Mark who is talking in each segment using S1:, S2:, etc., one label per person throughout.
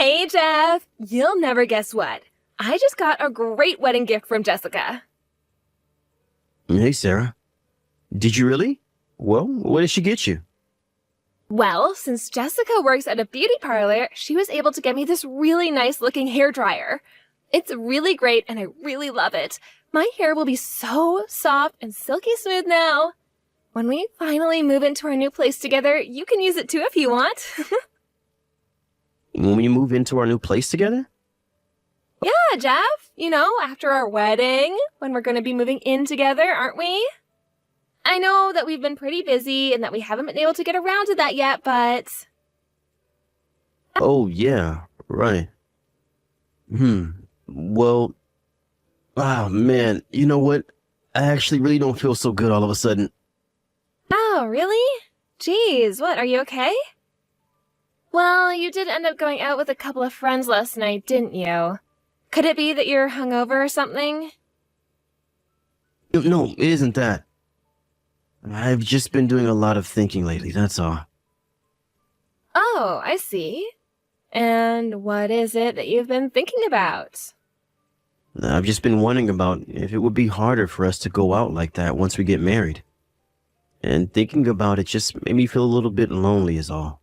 S1: Hey, Jeff! You'll never guess what. I just got a great wedding gift from Jessica.
S2: Hey, Sarah. Did you really? Well, what did she get you?
S1: Well, since Jessica works at a beauty parlor, she was able to get me this really nice-looking hairdryer. It's really great, and I really love it. My hair will be so soft and silky smooth now. When we finally move into our new place together, you can use it too if you want.
S2: When we move into our new place together?
S1: Yeah, Jeff. You know, after our wedding, when we're going to be moving in together, aren't we? I know that we've been pretty busy and that we haven't been able to get around to that yet, but...
S2: Oh, yeah, right. Well, man, you know what? I actually really don't feel so good all of a sudden.
S1: Oh, really? Jeez, what, are you okay? Well, you did end up going out with a couple of friends last night, didn't you? Could it be that you're hungover or something?
S2: No, it isn't that. I've just been doing a lot of thinking lately, that's all.
S1: Oh, I see. And what is it that you've been thinking about?
S2: I've just been wondering about if it would be harder for us to go out like that once we get married. And thinking about it just made me feel a little bit lonely is all.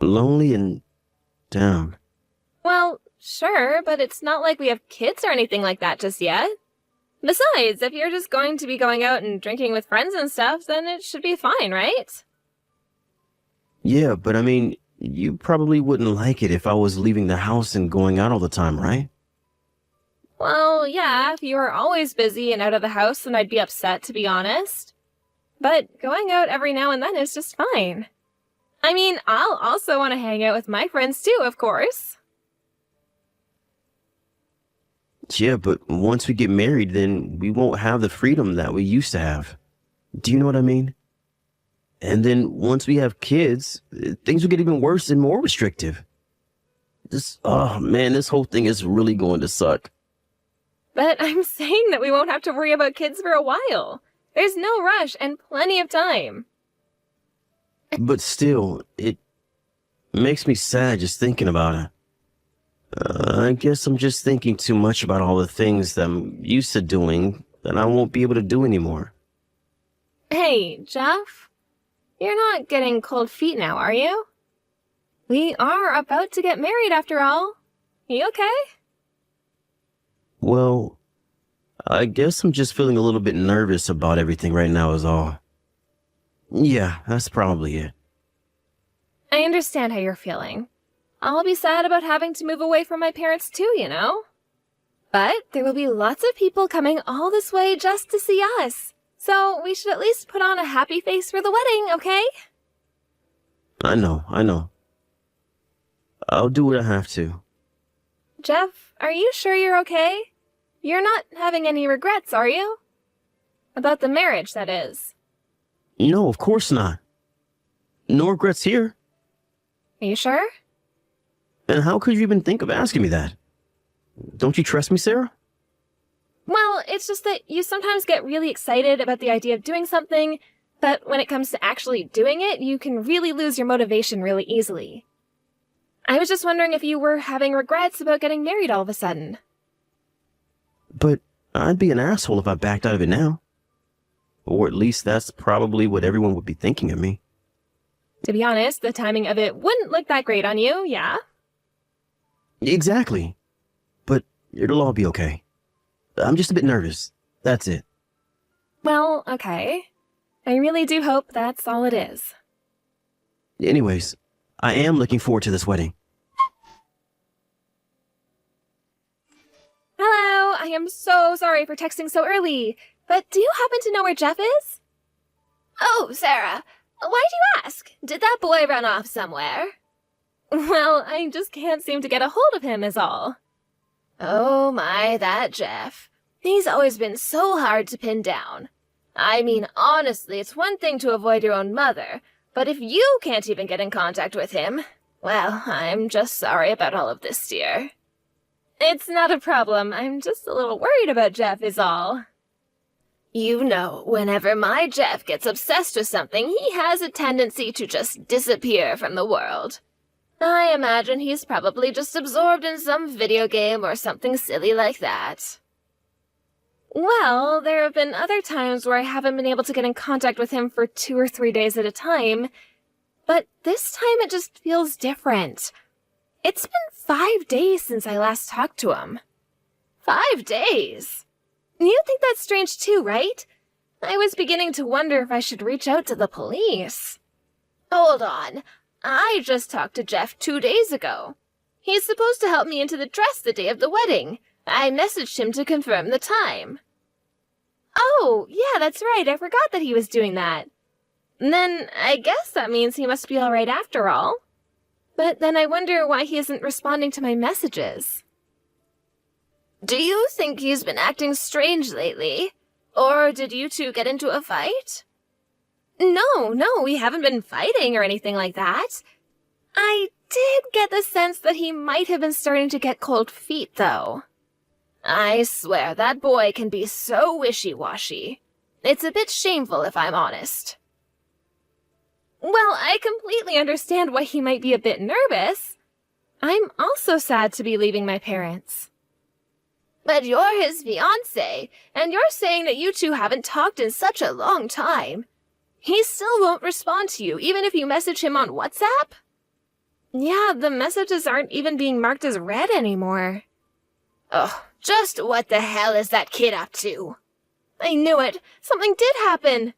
S2: Lonely and down.
S1: Well, sure, but it's not like we have kids or anything like that just yet. Besides, if you're just going to be going out and drinking with friends and stuff, then it should be fine, right?
S2: Yeah, but I mean, you probably wouldn't like it if I was leaving the house and going out all the time, right?
S1: Well, yeah, if you were always busy and out of the house, then I'd be upset, to be honest. But going out every now and then is just fine. I mean, I'll also want to hang out with my friends too, of course.
S2: Yeah, but once we get married, then we won't have the freedom that we used to have. Do you know what I mean? And then once we have kids, things will get even worse and more restrictive. Oh man, this whole thing is really going to suck.
S1: But I'm saying that we won't have to worry about kids for a while. There's no rush and plenty of time.
S2: But still, it makes me sad just thinking about it. I guess I'm just thinking too much about all the things that I'm used to doing that I won't be able to do anymore.
S1: Hey, Jeff. You're not getting cold feet now, are you? We are about to get married after all. You okay?
S2: Well, I guess I'm just feeling a little bit nervous about everything right now is all. Yeah, that's probably it.
S1: I understand how you're feeling. I'll be sad about having to move away from my parents too, you know? But there will be lots of people coming all this way just to see us. So we should at least put on a happy face for the wedding, okay?
S2: I know. I'll do what I have to.
S1: Jeff, are you sure you're okay? You're not having any regrets, are you? About the marriage, that is.
S2: No, of course not. No regrets here.
S1: Are you sure?
S2: And how could you even think of asking me that? Don't you trust me, Sarah?
S1: Well, it's just that you sometimes get really excited about the idea of doing something, but when it comes to actually doing it, you can really lose your motivation really easily. I was just wondering if you were having regrets about getting married all of a sudden.
S2: But I'd be an asshole if I backed out of it now. Or at least that's probably what everyone would be thinking of me.
S1: To be honest, the timing of it wouldn't look that great on you, yeah?
S2: Exactly. But it'll all be okay. I'm just a bit nervous. That's it.
S1: Well, okay. I really do hope that's all it is.
S2: Anyways, I am looking forward to this wedding.
S1: Hello, I am so sorry for texting so early, but do you happen to know where Jeff is? Oh, Sarah, why'd you ask? Did that boy run off somewhere? Well, I just can't seem to get a hold of him is all. Oh my, that Jeff. He's always been so hard to pin down. I mean, honestly, it's one thing to avoid your own mother, but if you can't even get in contact with him, well, I'm just sorry about all of this, dear. It's not a problem. I'm just a little worried about Jeff is all. You know, whenever my Jeff gets obsessed with something, he has a tendency to just disappear from the world. I imagine he's probably just absorbed in some video game or something silly like that. Well, there have been other times where I haven't been able to get in contact with him for 2 or 3 days at a time, but this time it just feels different. It's been 5 days since I last talked to him. 5 days? You think that's strange too, right? I was beginning to wonder if I should reach out to the police. Hold on. I just talked to Jeff 2 days ago. He's supposed to help me into the dress the day of the wedding. I messaged him to confirm the time. Oh, yeah, that's right. I forgot that he was doing that. Then I guess that means he must be all right after all. But then I wonder why he isn't responding to my messages. Do you think he's been acting strange lately? Or did you two get into a fight? No, we haven't been fighting or anything like that. I did get the sense that he might have been starting to get cold feet, though. I swear that boy can be so wishy-washy. It's a bit shameful, if I'm honest. Well, I completely understand why he might be a bit nervous. I'm also sad to be leaving my parents. But you're his fiance, and you're saying that you two haven't talked in such a long time. He still won't respond to you, even if you message him on WhatsApp? Yeah, the messages aren't even being marked as read anymore. Ugh, just what the hell is that kid up to? I knew it. Something did happen.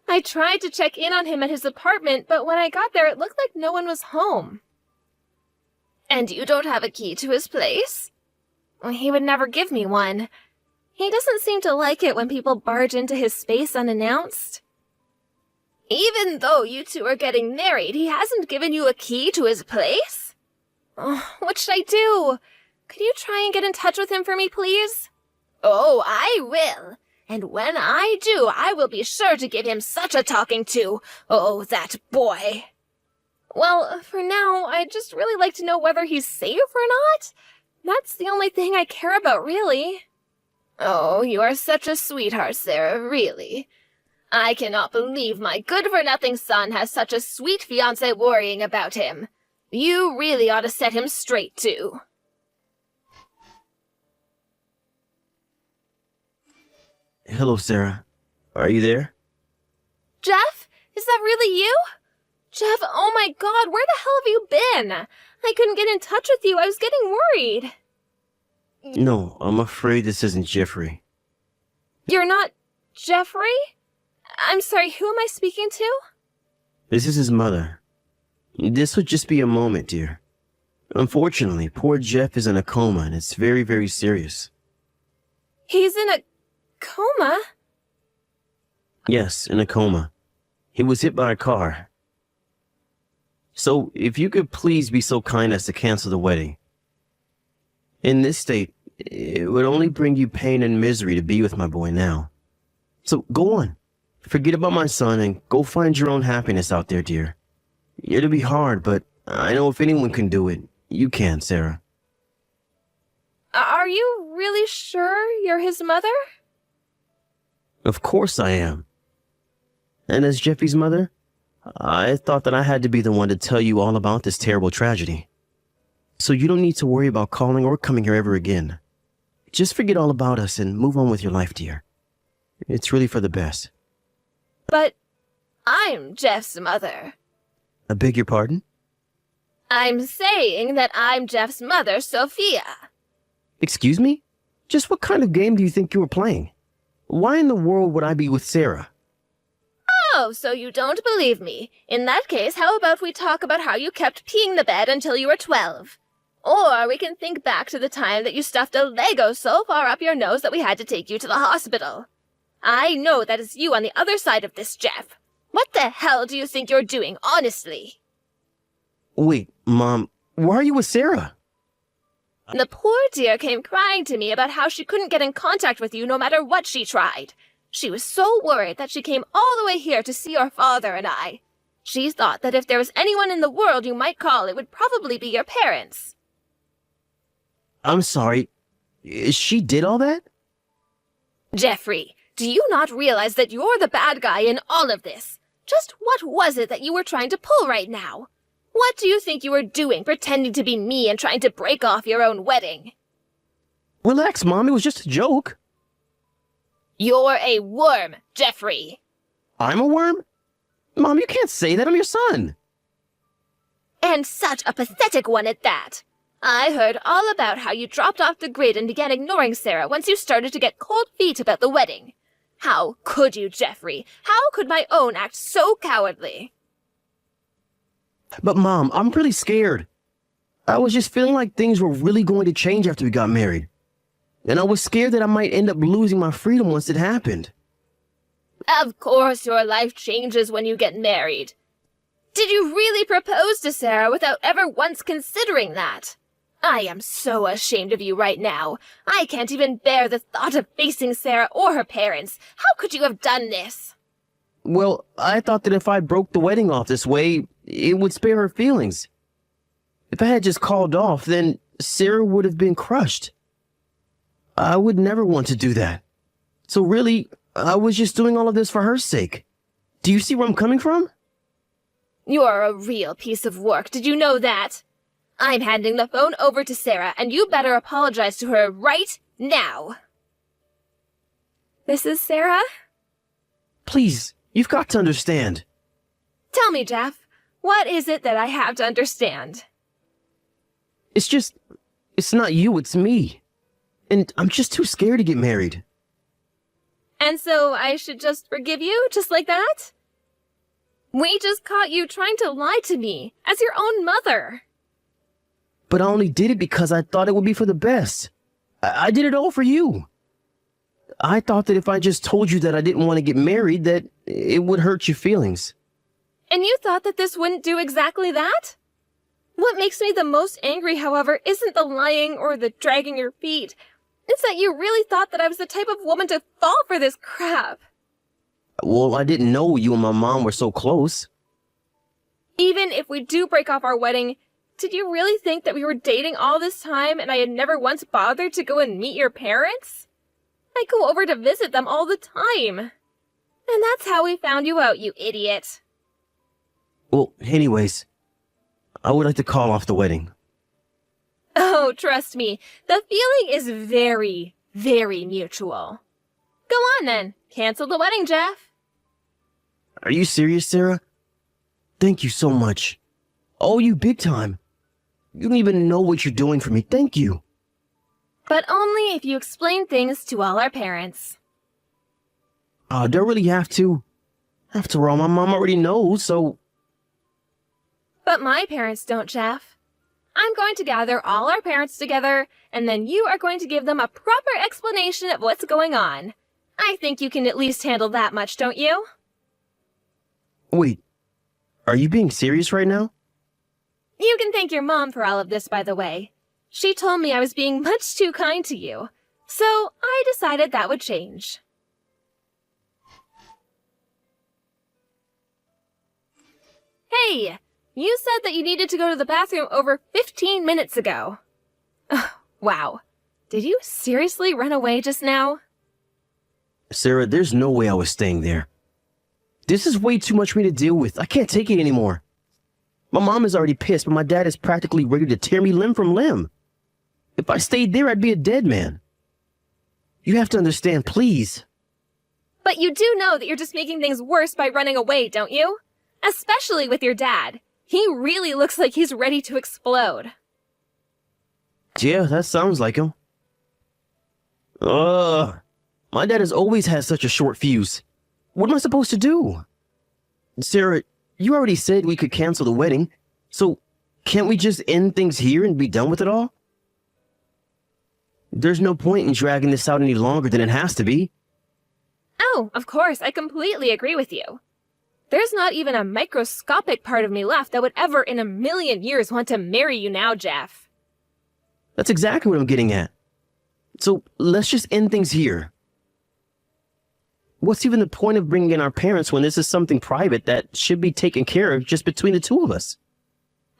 S1: I tried to check in on him at his apartment, but when I got there, it looked like no one was home. And you don't have a key to his place? He would never give me one. He doesn't seem to like it when people barge into his space unannounced. Even though you two are getting married, he hasn't given you a key to his place? Oh, what should I do? Could you try and get in touch with him for me, please? Oh, I will. And when I do, I will be sure to give him such a talking to. Oh, that boy. Well, for now, I'd just really like to know whether he's safe or not. That's the only thing I care about, really. Oh, you are such a sweetheart, Sarah, really. I cannot believe my good-for-nothing son has such a sweet fiancé worrying about him. You really ought to set him straight, too.
S2: Hello, Sarah. Are you there?
S1: Jeff? Is that really you? Jeff, oh my God, where the hell have you been? I couldn't get in touch with you. I was getting worried.
S2: No, I'm afraid this isn't Jeffrey.
S1: You're not Jeffrey? I'm sorry, who am I speaking to?
S2: This is his mother. This would just be a moment, dear. Unfortunately, poor Jeff is in a coma and it's very, very serious.
S1: He's in a coma?
S2: Yes, in a coma. He was hit by a car. So, if you could please be so kind as to cancel the wedding. In this state, it would only bring you pain and misery to be with my boy now. So, go on. Forget about my son and go find your own happiness out there, dear. It'll be hard, but I know if anyone can do it, you can, Sarah.
S1: Are you really sure you're his mother?
S2: Of course I am. And as Jeffy's mother, I thought that I had to be the one to tell you all about this terrible tragedy. So you don't need to worry about calling or coming here ever again. Just forget all about us and move on with your life, dear. It's really for the best.
S1: But I'm Jeff's mother.
S2: I beg your pardon?
S1: I'm saying that I'm Jeff's mother, Sophia.
S2: Excuse me? Just what kind of game do you think you were playing? Why in the world would I be with Sarah?
S1: Oh, so you don't believe me. In that case, how about we talk about how you kept peeing the bed until you were 12? Or we can think back to the time that you stuffed a Lego so far up your nose that we had to take you to the hospital. I know that is you on the other side of this, Jeff. What the hell do you think you're doing, honestly?
S2: Wait, Mom, why are you with Sarah?
S1: The poor dear came crying to me about how she couldn't get in contact with you no matter what she tried. She was so worried that she came all the way here to see your father and I. She thought that if there was anyone in the world you might call, it would probably be your parents.
S2: I'm sorry. She did all that?
S1: Jeffrey, do you not realize that you're the bad guy in all of this? Just what was it that you were trying to pull right now? What do you think you were doing, pretending to be me and trying to break off your own wedding?
S2: Relax, Mom. It was just a joke.
S1: You're a worm, Jeffrey.
S2: I'm a worm? Mom, you can't say that. I'm your son.
S1: And such a pathetic one at that. I heard all about how you dropped off the grid and began ignoring Sarah once you started to get cold feet about the wedding. How could you, Jeffrey? How could my own act so cowardly?
S2: But Mom, I'm really scared. I was just feeling like things were really going to change after we got married. And I was scared that I might end up losing my freedom once it happened.
S1: Of course your life changes when you get married. Did you really propose to Sarah without ever once considering that? I am so ashamed of you right now. I can't even bear the thought of facing Sarah or her parents. How could you have done this?
S2: Well, I thought that if I broke the wedding off this way, it would spare her feelings. If I had just called off, then Sarah would have been crushed. I would never want to do that. So really, I was just doing all of this for her sake. Do you see where I'm coming from?
S1: You're a real piece of work. Did you know that? I'm handing the phone over to Sarah, and you better apologize to her right now. This is Sarah?
S2: Please, you've got to understand.
S1: Tell me, Jeff, what is it that I have to understand?
S2: It's not you, it's me. And I'm just too scared to get married.
S1: And so I should just forgive you, just like that? We just caught you trying to lie to me, as your own mother.
S2: But I only did it because I thought it would be for the best. I did it all for you. I thought that if I just told you that I didn't want to get married, that it would hurt your feelings.
S1: And you thought that this wouldn't do exactly that? What makes me the most angry, however, isn't the lying or the dragging your feet. It's that you really thought that I was the type of woman to fall for this crap.
S2: Well, I didn't know you and my mom were so close.
S1: Even if we do break off our wedding, did you really think that we were dating all this time and I had never once bothered to go and meet your parents? I go over to visit them all the time. And that's how we found you out, you idiot.
S2: Well, anyways, I would like to call off the wedding.
S1: Oh, trust me, the feeling is very, very mutual. Go on then, cancel the wedding, Jeff.
S2: Are you serious, Sarah? Thank you so much. Oh, you big time. You don't even know what you're doing for me. Thank you.
S1: But only if you explain things to all our parents.
S2: Don't really have to. After all, my mom already knows, so...
S1: But my parents don't, Jeff. I'm going to gather all our parents together, and then you are going to give them a proper explanation of what's going on. I think you can at least handle that much, don't you?
S2: Wait, are you being serious right now?
S1: You can thank your mom for all of this, by the way. She told me I was being much too kind to you, so I decided that would change. Hey, you said that you needed to go to the bathroom over 15 minutes ago. Wow. Did you seriously run away just now?
S2: Sarah, there's no way I was staying there. This is way too much for me to deal with. I can't take it anymore. My mom is already pissed, but my dad is practically ready to tear me limb from limb. If I stayed there, I'd be a dead man. You have to understand, please.
S1: But you do know that you're just making things worse by running away, don't you? Especially with your dad. He really looks like he's ready to explode.
S2: Yeah, that sounds like him. My dad has always had such a short fuse. What am I supposed to do? Sarah, you already said we could cancel the wedding, so can't we just end things here and be done with it all? There's no point in dragging this out any longer than it has to be.
S1: Oh, of course, I completely agree with you. There's not even a microscopic part of me left that would ever in a million years want to marry you now, Jeff.
S2: That's exactly what I'm getting at. So let's just end things here. What's even the point of bringing in our parents when this is something private that should be taken care of just between the two of us?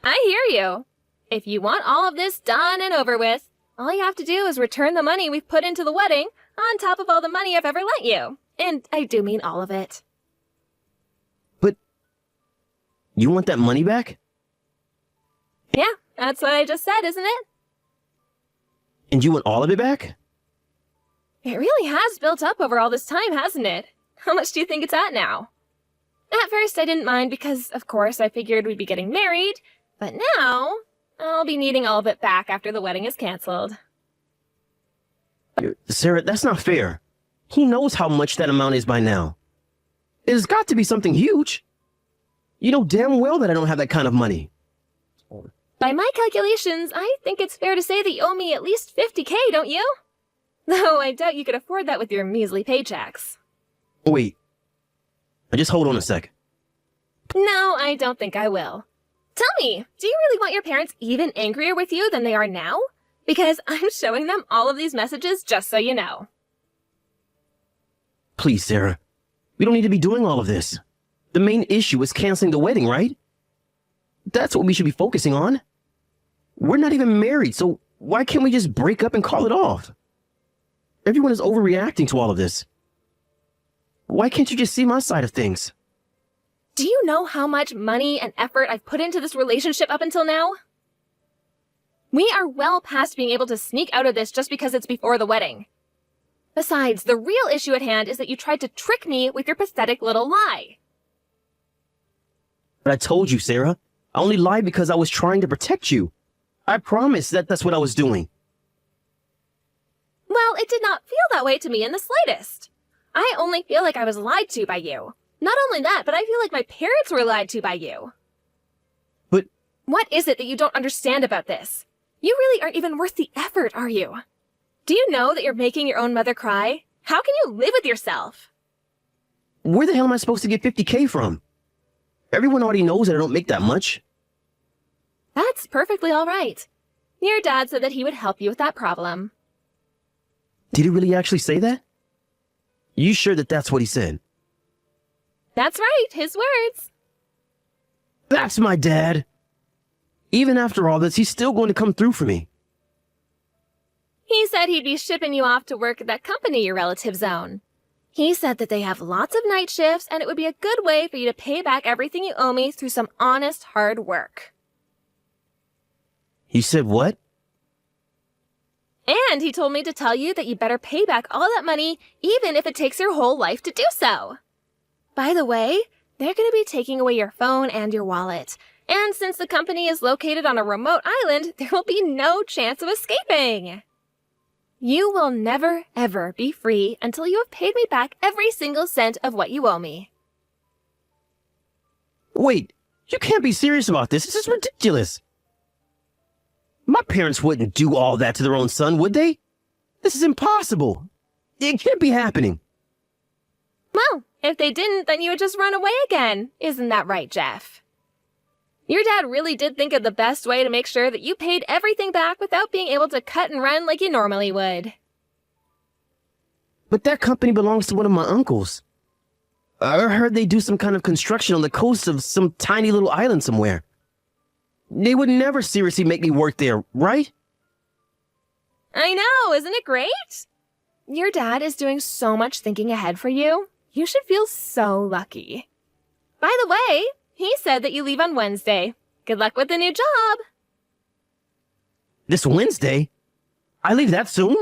S1: I hear you. If you want all of this done and over with, all you have to do is return the money we've put into the wedding on top of all the money I've ever lent you. And I do mean all of it.
S2: But you want that money back?
S1: Yeah, that's what I just said, isn't it?
S2: And you want all of it back?
S1: It really has built up over all this time, hasn't it? How much do you think it's at now? At first, I didn't mind because, of course, I figured we'd be getting married, but now I'll be needing all of it back after the wedding is canceled.
S2: Sarah, that's not fair. Who knows how much that amount is by now? It's got to be something huge. You know damn well that I don't have that kind of money.
S1: By my calculations, I think it's fair to say that you owe me at least $50K, don't you? Though I doubt you could afford that with your measly paychecks.
S2: Wait. Just hold on a sec.
S1: No, I don't think I will. Tell me, do you really want your parents even angrier with you than they are now? Because I'm showing them all of these messages just so you know.
S2: Please, Sarah. We don't need to be doing all of this. The main issue is canceling the wedding, right? That's what we should be focusing on. We're not even married, so why can't we just break up and call it off? Everyone is overreacting to all of this. Why can't you just see my side of things?
S1: Do you know how much money and effort I've put into this relationship up until now? We are well past being able to sneak out of this just because it's before the wedding. Besides, the real issue at hand is that you tried to trick me with your pathetic little lie.
S2: But I told you, Sarah. I only lied because I was trying to protect you. I promise that that's what I was doing.
S1: Well, it did not feel that way to me in the slightest. I only feel like I was lied to by you. Not only that, but I feel like my parents were lied to by you.
S2: But
S1: what is it that you don't understand about this? You really aren't even worth the effort, are you? Do you know that you're making your own mother cry? How can you live with yourself?
S2: where the hell am I supposed to get 50K from? Everyone already knows that I don't make that much.
S1: That's perfectly all right. Your dad said that he would help you with that problem.
S2: Did he really actually say that? You sure that that's what he said?
S1: That's right, his words.
S2: That's my dad. Even after all this, he's still going to come through for me.
S1: He said he'd be shipping you off to work at that company your relatives own. He said that they have lots of night shifts and it would be a good way for you to pay back everything you owe me through some honest, hard work.
S2: He said what?
S1: And he told me to tell you that you better pay back all that money, even if it takes your whole life to do so. By the way, they're going to be taking away your phone and your wallet. And since the company is located on a remote island, there will be no chance of escaping. You will never, ever be free until you have paid me back every single cent of what you owe me.
S2: Wait, you can't be serious about this. This is ridiculous. My parents wouldn't do all that to their own son, would they? This is impossible. It can't be happening.
S1: Well, if they didn't, then you would just run away again. Isn't that right, Jeff? Your dad really did think of the best way to make sure that you paid everything back without being able to cut and run like you normally would.
S2: But that company belongs to one of my uncles. I heard they do some kind of construction on the coast of some tiny little island somewhere. They would never seriously make me work there, right?
S1: I know, isn't it great? Your dad is doing so much thinking ahead for you. You should feel so lucky. By the way, he said that you leave on Wednesday. Good luck with the new job.
S2: This Wednesday? I leave that soon?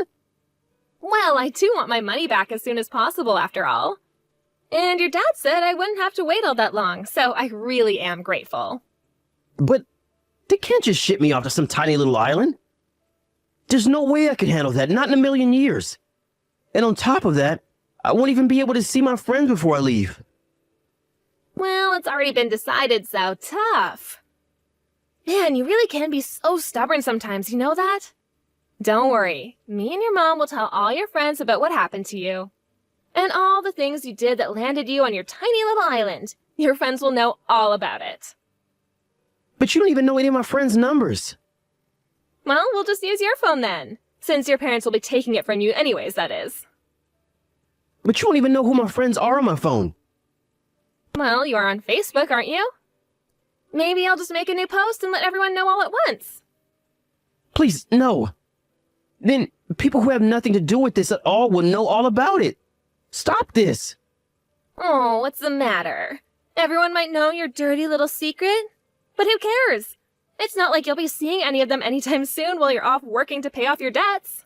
S1: Well, I do want my money back as soon as possible, after all. And your dad said I wouldn't have to wait all that long, so I really am grateful.
S2: But they can't just ship me off to some tiny little island. There's no way I could handle that, not in a million years. And on top of that, I won't even be able to see my friends before I leave.
S1: Well, it's already been decided, so tough. Man, you really can be so stubborn sometimes, you know that? Don't worry, me and your mom will tell all your friends about what happened to you. And all the things you did that landed you on your tiny little island. Your friends will know all about it.
S2: But you don't even know any of my friends' numbers.
S1: Well, we'll just use your phone then, since your parents will be taking it from you anyways, that is.
S2: But you don't even know who my friends are on my phone.
S1: Well, you are on Facebook, aren't you? Maybe I'll just make a new post and let everyone know all at once.
S2: Please, no. Then people who have nothing to do with this at all will know all about it. Stop this.
S1: Oh, what's the matter? Everyone might know your dirty little secret. But who cares? It's not like you'll be seeing any of them anytime soon while you're off working to pay off your debts.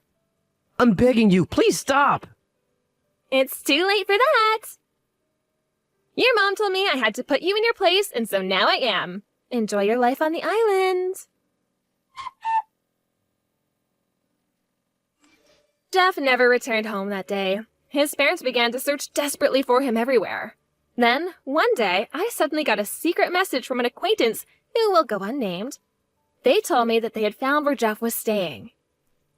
S2: I'm begging you, please stop.
S1: It's too late for that. Your mom told me I had to put you in your place, and so now I am. Enjoy your life on the island. Jeff never returned home that day. His parents began to search desperately for him everywhere. Then, one day, I suddenly got a secret message from an acquaintance who will go unnamed. They told me that they had found where Jeff was staying.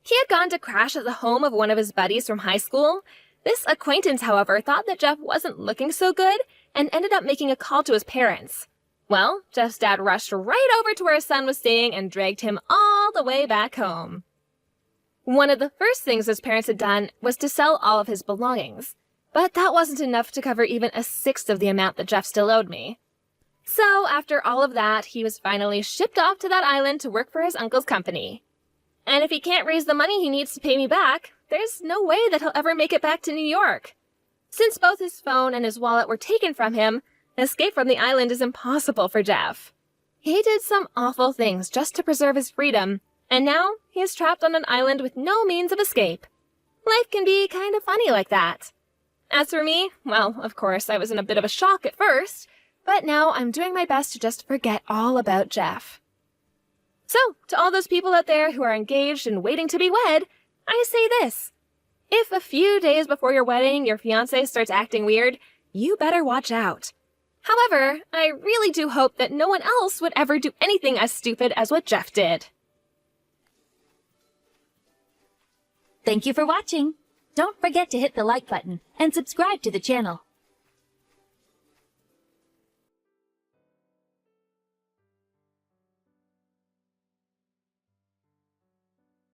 S1: He had gone to crash at the home of one of his buddies from high school. This acquaintance, however, thought that Jeff wasn't looking so good and ended up making a call to his parents. Well, Jeff's dad rushed right over to where his son was staying and dragged him all the way back home. One of the first things his parents had done was to sell all of his belongings, but that wasn't enough to cover even a sixth of the amount that Jeff still owed me. So, after all of that, he was finally shipped off to that island to work for his uncle's company. And if he can't raise the money he needs to pay me back, there's no way that he'll ever make it back to New York. Since both his phone and his wallet were taken from him, escape from the island is impossible for Jeff. He did some awful things just to preserve his freedom, and now he is trapped on an island with no means of escape. Life can be kind of funny like that. As for me, well, of course, I was in a bit of a shock at first, but now I'm doing my best to just forget all about Jeff. So, to all those people out there who are engaged and waiting to be wed, I say this. If a few days before your wedding your fiance starts acting weird, you better watch out. However, I really do hope that no one else would ever do anything as stupid as what Jeff did.
S3: Thank you for watching. Don't forget to hit the like button and subscribe to the channel.